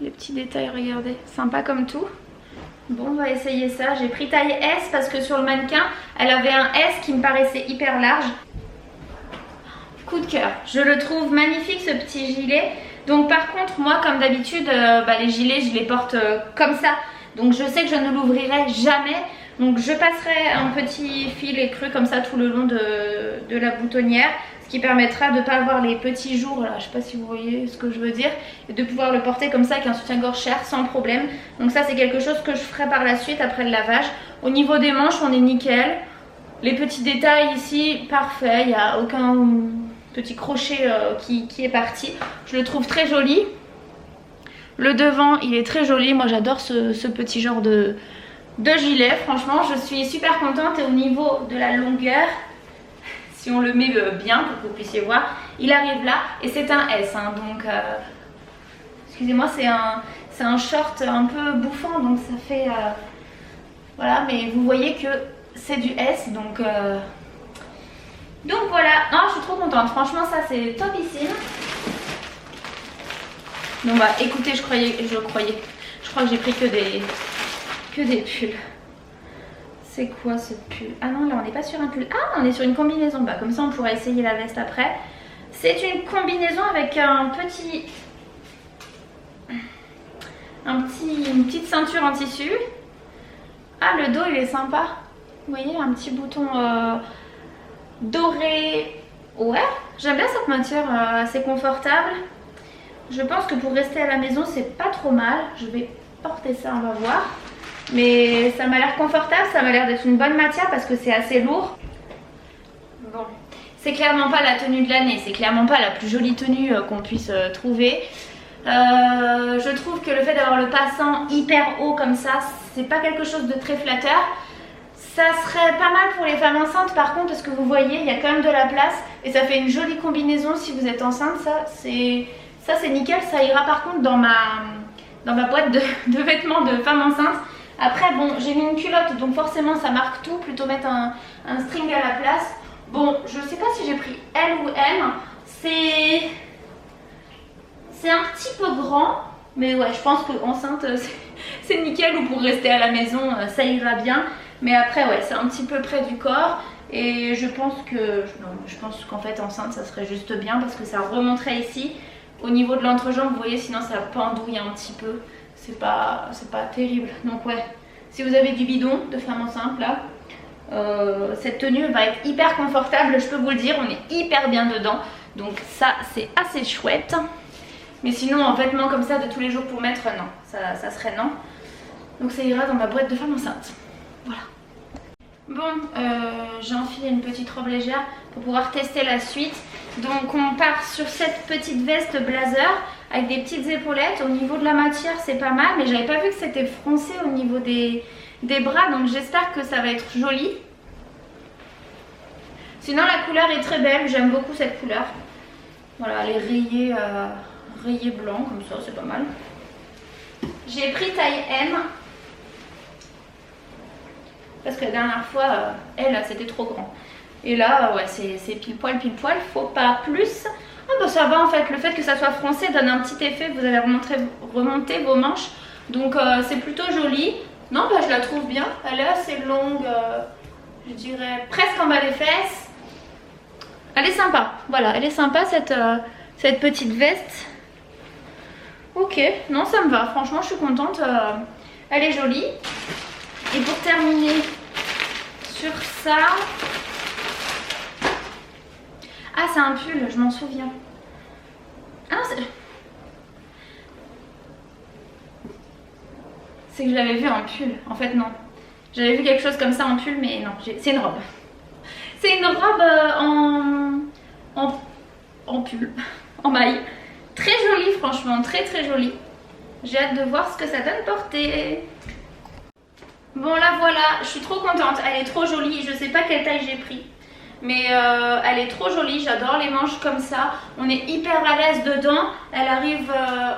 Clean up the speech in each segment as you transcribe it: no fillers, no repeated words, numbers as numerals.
Les petits détails, regardez, sympa comme tout. Bon, on va essayer ça. J'ai pris taille S parce que sur le mannequin, elle avait un S qui me paraissait hyper large. Coup de cœur. Je le trouve magnifique ce petit gilet. Donc par contre, moi comme d'habitude, les gilets, je les porte comme ça. Donc je sais que je ne l'ouvrirai jamais. Donc je passerai un petit fil écru comme ça tout le long de la boutonnière. Ce qui permettra de ne pas avoir les petits jours, là, je sais pas si vous voyez ce que je veux dire, et de pouvoir le porter comme ça avec un soutien-gorge cher sans problème. Donc ça c'est quelque chose que je ferai par la suite après le lavage. Au niveau des manches on est nickel. Les petits détails ici, parfait, il n'y a aucun petit crochet qui est parti. Je le trouve très joli. Le devant il est très joli, moi j'adore ce petit genre de gilet. Franchement je suis super contente. Et au niveau de la longueur, si on le met bien pour que vous puissiez voir, il arrive là et c'est un S hein, donc excusez-moi, c'est un short un peu bouffant donc ça fait voilà, mais vous voyez que c'est du S donc voilà. Non, je suis trop contente, franchement ça c'est topissime. Donc bah écoutez, je crois que j'ai pris que des pulls. C'est quoi ce pull? Ah non, là on n'est pas sur un pull. Ah, on est sur une combinaison. Bah comme ça on pourra essayer la veste après. C'est une combinaison avec une petite ceinture en tissu. Ah, le dos il est sympa. Vous voyez, un petit bouton doré. Ouais, j'aime bien cette matière, assez confortable. Je pense que pour rester à la maison c'est pas trop mal. Je vais porter ça, on va voir. Mais ça m'a l'air confortable, ça m'a l'air d'être une bonne matière parce que c'est assez lourd. Bon, c'est clairement pas la tenue de l'année, c'est clairement pas la plus jolie tenue qu'on puisse trouver. Je trouve que le fait d'avoir le passant hyper haut comme ça, c'est pas quelque chose de très flatteur. Ça serait pas mal pour les femmes enceintes par contre, parce que vous voyez, il y a quand même de la place et ça fait une jolie combinaison si vous êtes enceinte. Ça c'est nickel, ça ira par contre dans ma boîte de vêtements de femme enceinte. Après bon, j'ai mis une culotte donc forcément ça marque tout, plutôt mettre un string à la place. Bon, je sais pas si j'ai pris L ou M, c'est un petit peu grand, mais ouais je pense que enceinte c'est nickel, ou pour rester à la maison ça ira bien. Mais après ouais, c'est un petit peu près du corps et je pense qu'en fait enceinte ça serait juste bien parce que ça remonterait ici. Au niveau de l'entrejambe vous voyez, sinon ça pendouille un petit peu. C'est pas terrible. Donc ouais, si vous avez du bidon de femme enceinte là, cette tenue va être hyper confortable, je peux vous le dire, on est hyper bien dedans. Donc ça c'est assez chouette. Mais sinon en vêtements comme ça de tous les jours pour mettre, non, ça serait non. Donc ça ira dans ma boîte de femme enceinte. Voilà. Bon, j'ai enfilé une petite robe légère pour pouvoir tester la suite. Donc on part sur cette petite veste blazer avec des petites épaulettes. Au niveau de la matière c'est pas mal, mais j'avais pas vu que c'était froncé au niveau des bras, donc j'espère que ça va être joli. Sinon la couleur est très belle, j'aime beaucoup cette couleur. Voilà, elle est rayée blanc comme ça, c'est pas mal. J'ai pris taille M parce que la dernière fois elle c'était trop grand. Et là ouais, c'est pile poil, faut pas plus. Ah bah ça va en fait, le fait que ça soit froncé donne un petit effet, vous allez remonter vos manches. Donc c'est plutôt joli. Non bah je la trouve bien, elle est assez longue, je dirais presque en bas des fesses. Elle est sympa, voilà, elle est sympa cette petite veste. Ok, non ça me va, franchement je suis contente, elle est jolie. Et pour terminer sur ça... Ah c'est un pull, je m'en souviens. Ah non c'est que je l'avais vu en pull, en fait non. J'avais vu quelque chose comme ça en pull mais non, c'est une robe. C'est une robe en pull, en maille. Très jolie franchement, très jolie. J'ai hâte de voir ce que ça donne porter. Bon là voilà, je suis trop contente, elle est trop jolie, je sais pas quelle taille j'ai pris. Mais elle est trop jolie, j'adore les manches comme ça. On est hyper à l'aise dedans. Elle arrive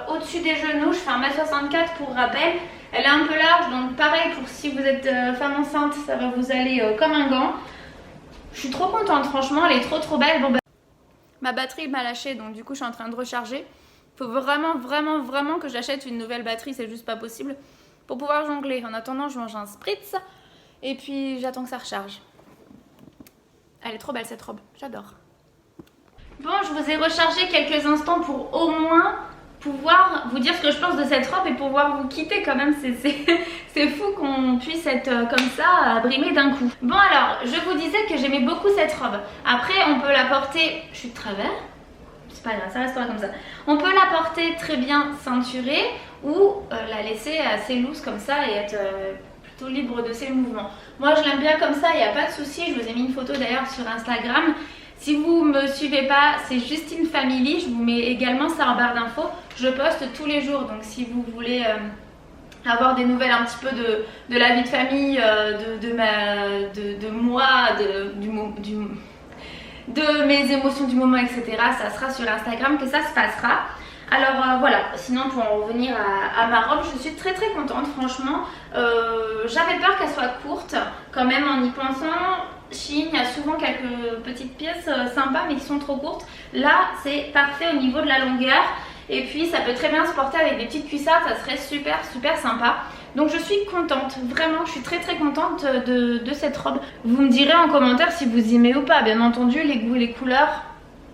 au-dessus des genoux, je fais 1m64 pour rappel. Elle est un peu large, donc pareil pour si vous êtes femme enceinte, ça va vous aller comme un gant. Je suis trop contente, franchement, elle est trop belle. Bon, bah... Ma batterie m'a lâché, donc du coup je suis en train de recharger. Faut vraiment que j'achète une nouvelle batterie, c'est juste pas possible, pour pouvoir jongler. En attendant, je mange un spritz et puis j'attends que ça recharge. Elle est trop belle cette robe, j'adore. Bon, je vous ai rechargé quelques instants pour au moins pouvoir vous dire ce que je pense de cette robe et pouvoir vous quitter quand même. C'est fou qu'on puisse être comme ça, brimé d'un coup. Bon alors, je vous disais que j'aimais beaucoup cette robe. Après, on peut la porter... Je suis de travers. C'est pas grave, ça restera comme ça. On peut la porter très bien ceinturée ou la laisser assez loose comme ça et être plutôt libre de ses mouvements. Moi je l'aime bien comme ça, il n'y a pas de souci. Je vous ai mis une photo d'ailleurs sur Instagram. Si vous me suivez pas, c'est Justine Family. Je vous mets également ça en barre d'infos. Je poste tous les jours, donc si vous voulez avoir des nouvelles un petit peu de la vie de famille, de moi, de mes émotions du moment, etc. Ça sera sur Instagram que ça se passera. Alors voilà, sinon pour en revenir à ma robe, je suis très contente franchement. J'avais peur qu'elle soit courte quand même en y pensant. Shein, il y a souvent quelques petites pièces sympas mais qui sont trop courtes. Là c'est parfait au niveau de la longueur. Et puis ça peut très bien se porter avec des petites cuissardes, ça serait super sympa. Donc je suis contente, vraiment je suis très contente de cette robe. Vous me direz en commentaire si vous aimez ou pas, bien entendu, les goûts et les couleurs,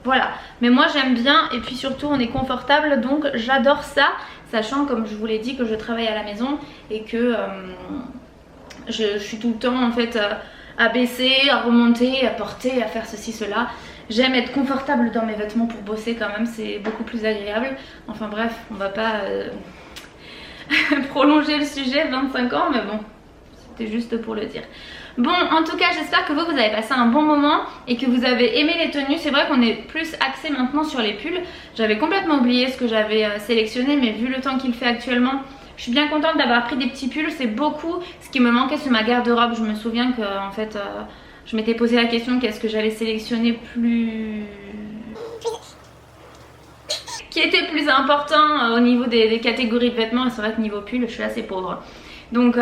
voilà. Mais moi j'aime bien et puis surtout on est confortable, donc j'adore ça. Sachant comme je vous l'ai dit que je travaille à la maison et que je suis tout le temps en fait à baisser, à remonter, à porter, à faire ceci, cela. J'aime être confortable dans mes vêtements pour bosser quand même, c'est beaucoup plus agréable. Enfin bref, on va pas prolonger le sujet, 25 ans, mais bon, c'était juste pour le dire. Bon, en tout cas, j'espère que vous avez passé un bon moment et que vous avez aimé les tenues. C'est vrai qu'on est plus axé maintenant sur les pulls. J'avais complètement oublié ce que j'avais sélectionné, mais vu le temps qu'il fait actuellement, je suis bien contente d'avoir pris des petits pulls. C'est beaucoup ce qui me manquait sur ma garde-robe. Je me souviens que en fait, je m'étais posé la question qu'est-ce que j'allais sélectionner qui était plus important au niveau des catégories de vêtements. Et c'est vrai que niveau pull, je suis assez pauvre. Donc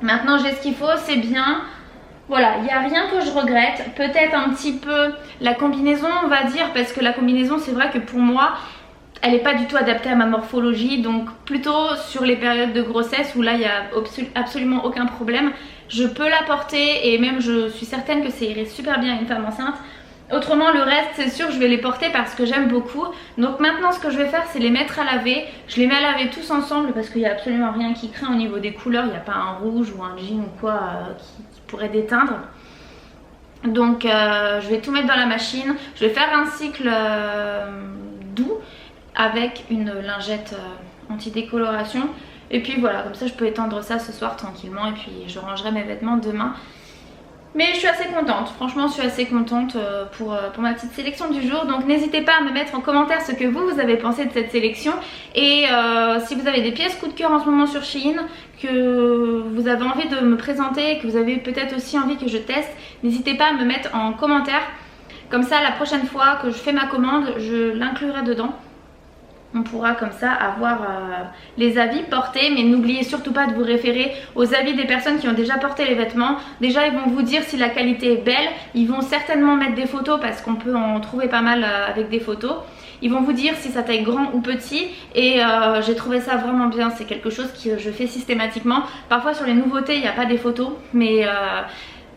maintenant j'ai ce qu'il faut, c'est bien. Voilà, il n'y a rien que je regrette. Peut-être un petit peu la combinaison, on va dire, parce que la combinaison, c'est vrai que pour moi, elle n'est pas du tout adaptée à ma morphologie. Donc plutôt sur les périodes de grossesse où là, il n'y a absolument aucun problème. Je peux la porter et même je suis certaine que ça irait super bien à une femme enceinte. Autrement le reste c'est sûr je vais les porter parce que j'aime beaucoup. Donc maintenant ce que je vais faire c'est les mettre à laver. Je les mets à laver tous ensemble parce qu'il n'y a absolument rien qui craint au niveau des couleurs. Il n'y a pas un rouge ou un jean ou quoi qui pourrait déteindre. Donc je vais tout mettre dans la machine. Je vais faire un cycle doux avec une lingette anti-décoloration. Et puis voilà, comme ça je peux étendre ça ce soir tranquillement et puis je rangerai mes vêtements demain. Mais je suis assez contente, franchement je suis assez contente pour ma petite sélection du jour. Donc n'hésitez pas à me mettre en commentaire ce que vous avez pensé de cette sélection. Et si vous avez des pièces coup de cœur en ce moment sur Shein, que vous avez envie de me présenter, que vous avez peut-être aussi envie que je teste, n'hésitez pas à me mettre en commentaire. Comme ça la prochaine fois que je fais ma commande, je l'inclurai dedans. On pourra comme ça avoir les avis portés, mais n'oubliez surtout pas de vous référer aux avis des personnes qui ont déjà porté les vêtements. Déjà ils vont vous dire si la qualité est belle, ils vont certainement mettre des photos parce qu'on peut en trouver pas mal avec des photos. Ils vont vous dire si ça taille grand ou petit et j'ai trouvé ça vraiment bien, c'est quelque chose que je fais systématiquement. Parfois sur les nouveautés il n'y a pas des photos, mais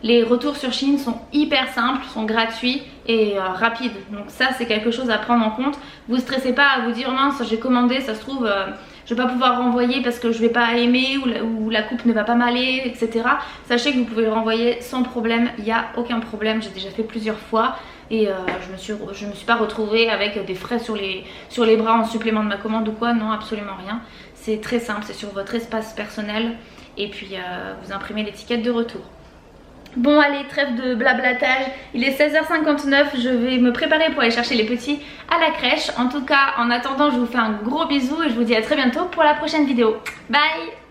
les retours sur Shein sont hyper simples, sont gratuits et rapides. Donc ça c'est quelque chose à prendre en compte. Vous stressez pas à vous dire mince j'ai commandé, ça se trouve je vais pas pouvoir renvoyer parce que je vais pas aimer ou la coupe ne va pas m'aller, etc. Sachez que vous pouvez le renvoyer sans problème, il n'y a aucun problème. J'ai déjà fait plusieurs fois et je me suis pas retrouvée avec des frais sur les bras en supplément de ma commande ou quoi. Non, absolument rien. C'est très simple, c'est sur votre espace personnel et puis vous imprimez l'étiquette de retour. Bon allez, trêve de blablatage, il est 16h59, je vais me préparer pour aller chercher les petits à la crèche. En tout cas, en attendant, je vous fais un gros bisou et je vous dis à très bientôt pour la prochaine vidéo. Bye!